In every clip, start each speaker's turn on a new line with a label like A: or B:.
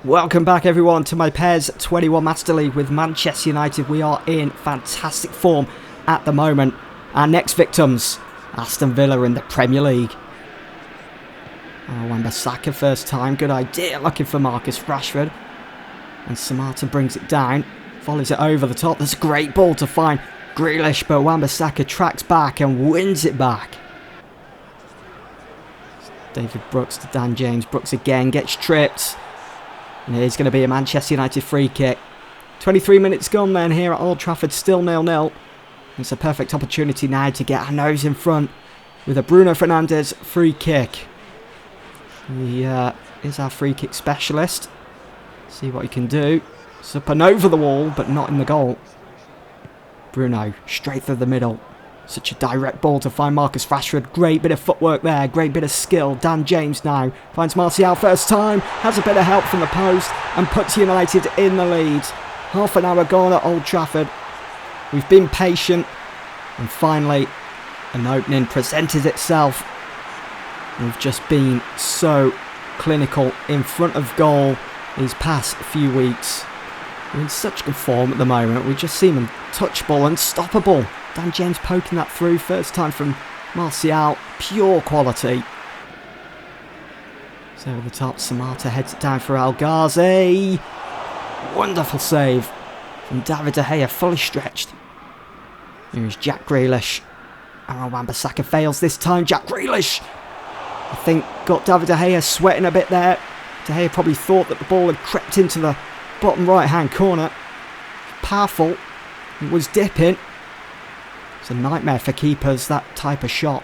A: Welcome back everyone to my PES 21 Master League with Manchester United. We are in fantastic form at the moment. Our next victims, Aston Villa in the Premier League. Wan-Bissaka first time, good idea, looking for Marcus Rashford. And Samata brings it down, volleys it over the top. There's a great ball to find Grealish, but Wan-Bissaka tracks back and wins it back. David Brooks to Dan James. Brooks again gets tripped. And it is going to be a Manchester United free kick. 23 minutes gone then here at Old Trafford, still 0-0. It's a perfect opportunity now to get our nose in front with a Bruno Fernandes free kick. He is our free kick specialist. See what he can do. It's up and over the wall, but not in the goal. Bruno, straight through the middle. Such a direct ball to find Marcus Rashford. Great bit of footwork there. Great bit of skill. Dan James now finds Martial first time. Has a bit of help from the post and puts United in the lead. Half an hour gone at Old Trafford. We've been patient. And finally, an opening presented itself. We've just been so clinical in front of goal these past few weeks. We're in such good form at the moment. We just seem untouchable, unstoppable. Dan James poking that through, first time from Martial, pure quality. So over the top, Samata heads it down for El Ghazi. Wonderful save from David De Gea, fully stretched. Here's Jack Grealish. Wan-Bissaka fails this time. Jack Grealish, I think, got David De Gea sweating a bit there. De Gea probably thought that the ball had crept into the bottom right-hand corner. Powerful. It was dipping. It's a nightmare for keepers, that type of shot.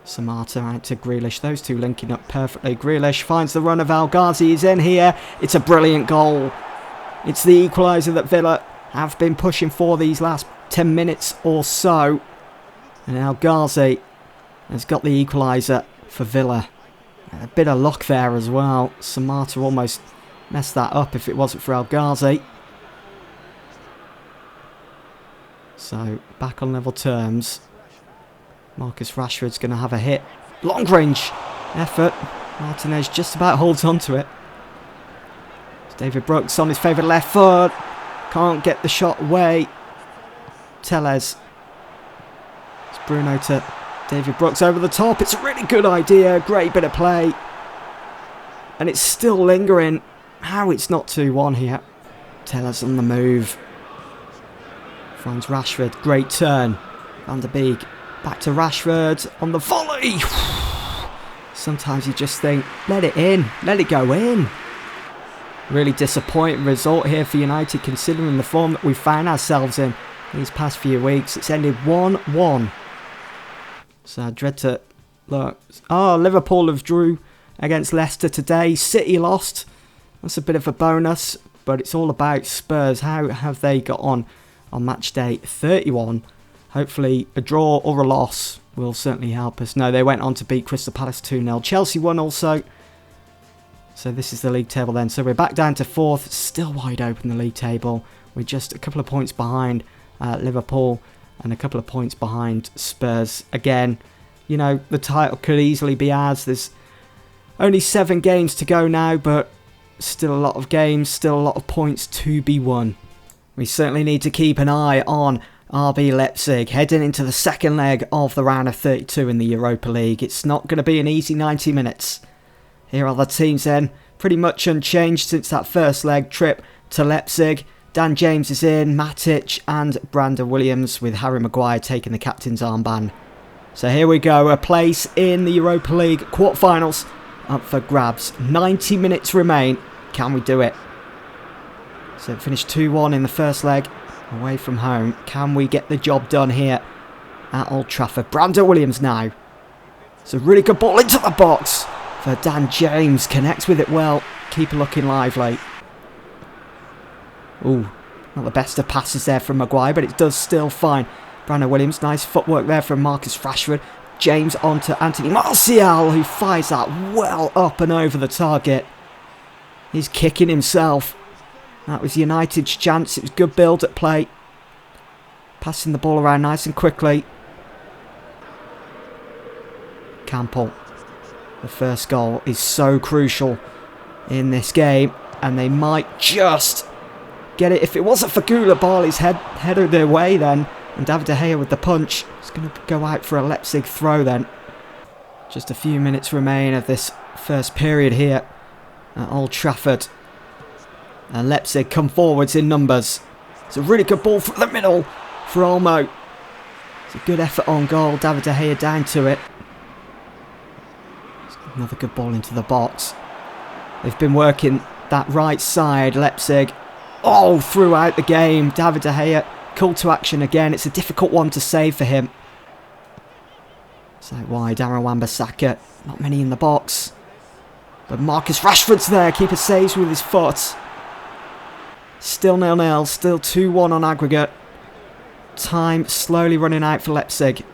A: Samata out to Grealish. Those two linking up perfectly. Grealish finds the run of El Ghazi. He's in here. It's a brilliant goal. It's the equaliser that Villa have been pushing for these last 10 minutes or so. And El Ghazi has got the equaliser for Villa. A bit of luck there as well. Samata almost messed that up if it wasn't for El Ghazi. So, back on level terms. Marcus Rashford's going to have a hit. Long range effort. Martinez just about holds on to it. It's David Brooks on his favourite left foot. Can't get the shot away. Tellez. It's Bruno to David Brooks over the top. It's a really good idea. Great bit of play. And it's still lingering. How it's not 2-1 here. Tellez on the move. Finds Rashford. Great turn. Van der Beek. Back to Rashford on the volley. Sometimes you just think, let it in. Let it go in. Really disappointing result here for United considering the form that we found ourselves in these past few weeks. It's ended 1-1. So I dread to look. Oh, Liverpool have drew against Leicester today. City lost. That's a bit of a bonus. But it's all about Spurs. How have they got on match day 31? Hopefully a draw or a loss will certainly help us. No, they went on to beat Crystal Palace 2-0. Chelsea won also. So this is the league table then. So we're back down to 4th. Still wide open the league table. We're just a couple of points behind Liverpool and a couple of points behind Spurs. Again, you know, the title could easily be ours. There's only 7 games to go now, but still a lot of games, still a lot of points to be won. We certainly need to keep an eye on RB Leipzig heading into the second leg of the round of 32 in the Europa League. It's not going to be an easy 90 minutes. Here are the teams then, pretty much unchanged since that first leg trip to Leipzig. Dan James is in, Matic and Brandon Williams with Harry Maguire taking the captain's armband. So here we go, a place in the Europa League quarterfinals up for grabs. 90 minutes remain. Can we do it? So it finished 2-1 in the first leg away from home. Can we get the job done here at Old Trafford? Brandon Williams now. It's a really good ball into the box for Dan James. Connects with it well. Keeper looking lively. Ooh, not the best of passes there from Maguire, but it does still fine. Brandon Williams, nice footwork there from Marcus Rashford. James onto Anthony Martial, who fires that well up and over the target. He's kicking himself. That was United's chance. It was good build at play. Passing the ball around nice and quickly. Campbell. The first goal is so crucial in this game, and they might just get it. If it wasn't for Koulibaly's header their way then, and David De Gea with the punch, it's going to go out for a Leipzig throw then. Just a few minutes remain of this first period here at Old Trafford. And Leipzig come forwards in numbers. It's a really good ball from the middle for Olmo. It's a good effort on goal. David De Gea down to it. Another good ball into the box. They've been working that right side, Leipzig. Oh, throughout the game. David De Gea, call to action again. It's a difficult one to save for him. So wide, Aaron Wan-Bissaka. Not many in the box. But Marcus Rashford's there. Keeper saves with his foot. Still 0-0. Still 2-1 on aggregate. Time slowly running out for Leipzig.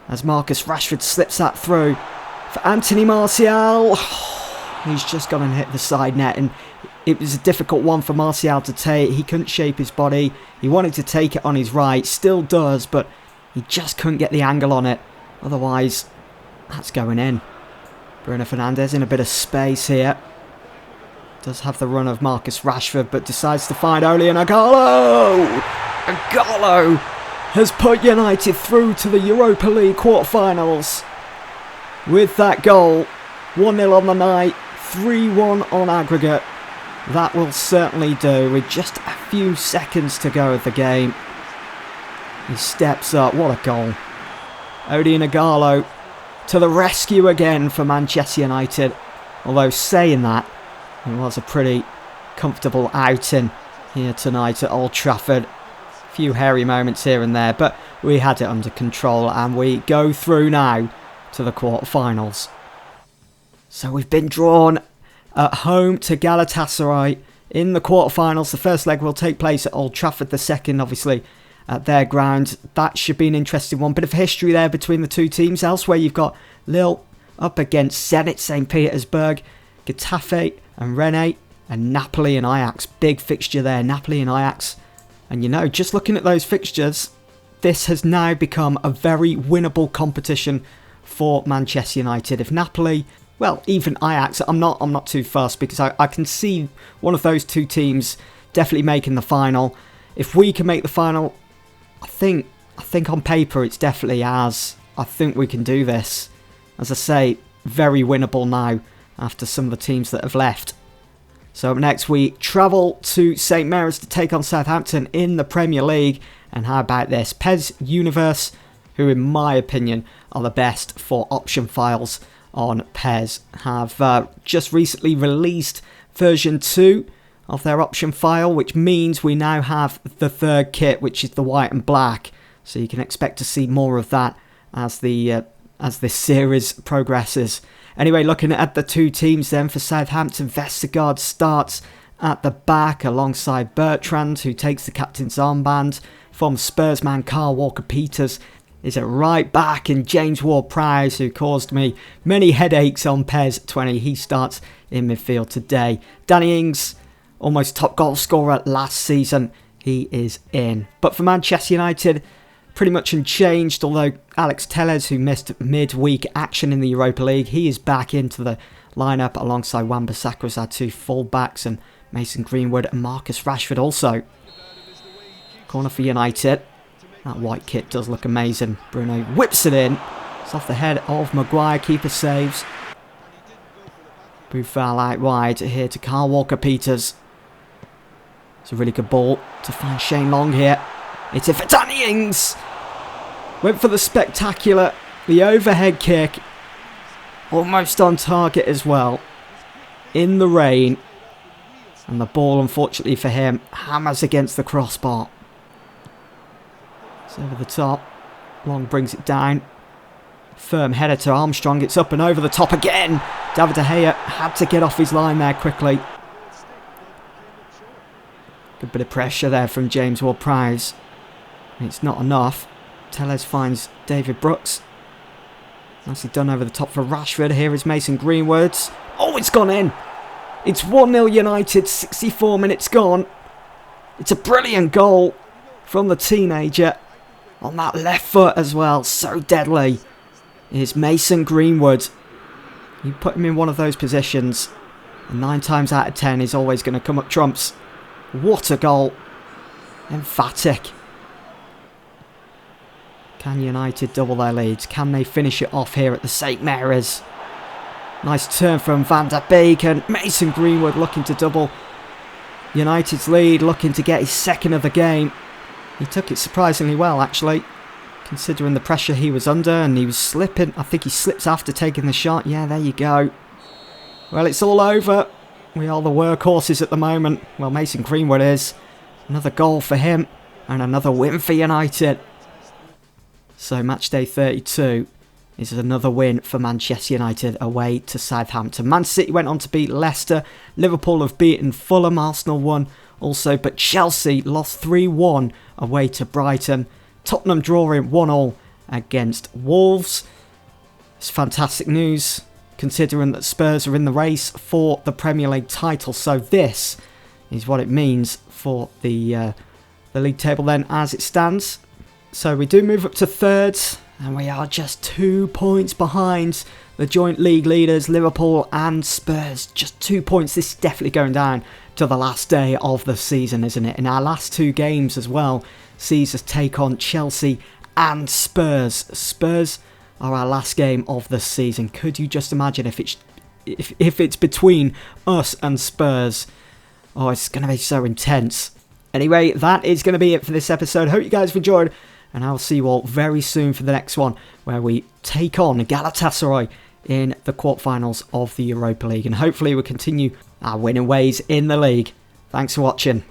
A: As Marcus Rashford slips that through for Anthony Martial. He's just gone and hit the side net. And it was a difficult one for Martial to take. He couldn't shape his body. He wanted to take it on his right. Still does. But he just couldn't get the angle on it. Otherwise, that's going in. Bruno Fernandes in a bit of space here. Does have the run of Marcus Rashford, but decides to find Ole Gunnar Solskjaer. Agallo has put United through to the Europa League quarterfinals. With that goal, 1-0 on the night, 3-1 on aggregate. That will certainly do with just a few seconds to go of the game. He steps up. What a goal. Ole Gunnar Solskjaer to the rescue again for Manchester United. Although saying that, it was a pretty comfortable outing here tonight at Old Trafford. A few hairy moments here and there, but we had it under control and we go through now to the quarterfinals. So we've been drawn at home to Galatasaray in the quarterfinals. The first leg will take place at Old Trafford, the second obviously at their ground. That should be an interesting one. Bit of history there between the two teams. Elsewhere you've got Lille up against Zenit St. Petersburg, Getafe and Rennes, and Napoli and Ajax. Big fixture there, Napoli and Ajax. And you know, just looking at those fixtures, this has now become a very winnable competition for Manchester United. If Napoli, well, even Ajax, I'm not too fussed because I can see one of those two teams definitely making the final. If we can make the final, I think on paper it's definitely ours. I think we can do this. As I say, very winnable now after some of the teams that have left. So up next we travel to St Mary's to take on Southampton in the Premier League. And how about this? PES Universe, who in my opinion are the best for option files on PES, have just recently released version 2 of their option file, which means we now have the third kit, which is the white and black. So you can expect to see more of that as this series progresses. Anyway, looking at the two teams then for Southampton, Vestergaard starts at the back alongside Bertrand, who takes the captain's armband. From Spurs man Kyle Walker-Peters is at right back, and James Ward-Prowse, who caused me many headaches on PES 20, he starts in midfield today. Danny Ings, almost top goal scorer last season, he is in. But for Manchester United, pretty much unchanged, although Alex Telles, who missed midweek action in the Europa League, he is back into the lineup alongside Wan-Bissaka as our two full-backs, and Mason Greenwood and Marcus Rashford also. Corner for United. That white kit does look amazing. Bruno whips it in. It's off the head of Maguire. Keeper saves. Buffal out wide here to Kyle Walker-Peters. It's a really good ball to find Shane Long here. It's in for Danny Ings. Went for the spectacular, the overhead kick. Almost on target as well. In the rain. And the ball, unfortunately for him, hammers against the crossbar. It's over the top. Long brings it down. Firm header to Armstrong. It's up and over the top again. David De Gea had to get off his line there quickly. Good bit of pressure there from James Ward-Prowse. It's not enough. Telles finds David Brooks. Nicely done over the top for Rashford. Here is Mason Greenwood. Oh, it's gone in. It's 1-0 United, 64 minutes gone. It's a brilliant goal from the teenager. On that left foot as well, so deadly. Is Mason Greenwood. You put him in one of those positions And 9 times out of 10 is always going to come up trumps. What a goal. Emphatic. Can United double their leads? Can they finish it off here at the St Mary's? Nice turn from Van der Beek, and Mason Greenwood looking to double United's lead, looking to get his second of the game. He took it surprisingly well, actually, considering the pressure he was under, and he was slipping. I think he slipped after taking the shot. Yeah, there you go. Well, it's all over. We are the workhorses at the moment. Well, Mason Greenwood is. Another goal for him, and another win for United. So match day 32 is another win for Manchester United away to Southampton. Man City went on to beat Leicester. Liverpool have beaten Fulham. Arsenal won also, but Chelsea lost 3-1 away to Brighton. Tottenham drawing 1-1 against Wolves. It's fantastic news considering that Spurs are in the race for the Premier League title. So this is what it means for the league table then as it stands. So we do move up to third, and we are just 2 points behind the joint league leaders, Liverpool and Spurs. Just 2 points. This is definitely going down to the last day of the season, isn't it? In our last 2 games as well, sees us take on Chelsea and Spurs. Spurs are our last game of the season. Could you just imagine if it's between us and Spurs? Oh, it's going to be so intense. Anyway, that is going to be it for this episode. Hope you guys have enjoyed, and I'll see you all very soon for the next one, where we take on Galatasaray in the quarterfinals of the Europa League. And hopefully we'll continue our winning ways in the league. Thanks for watching.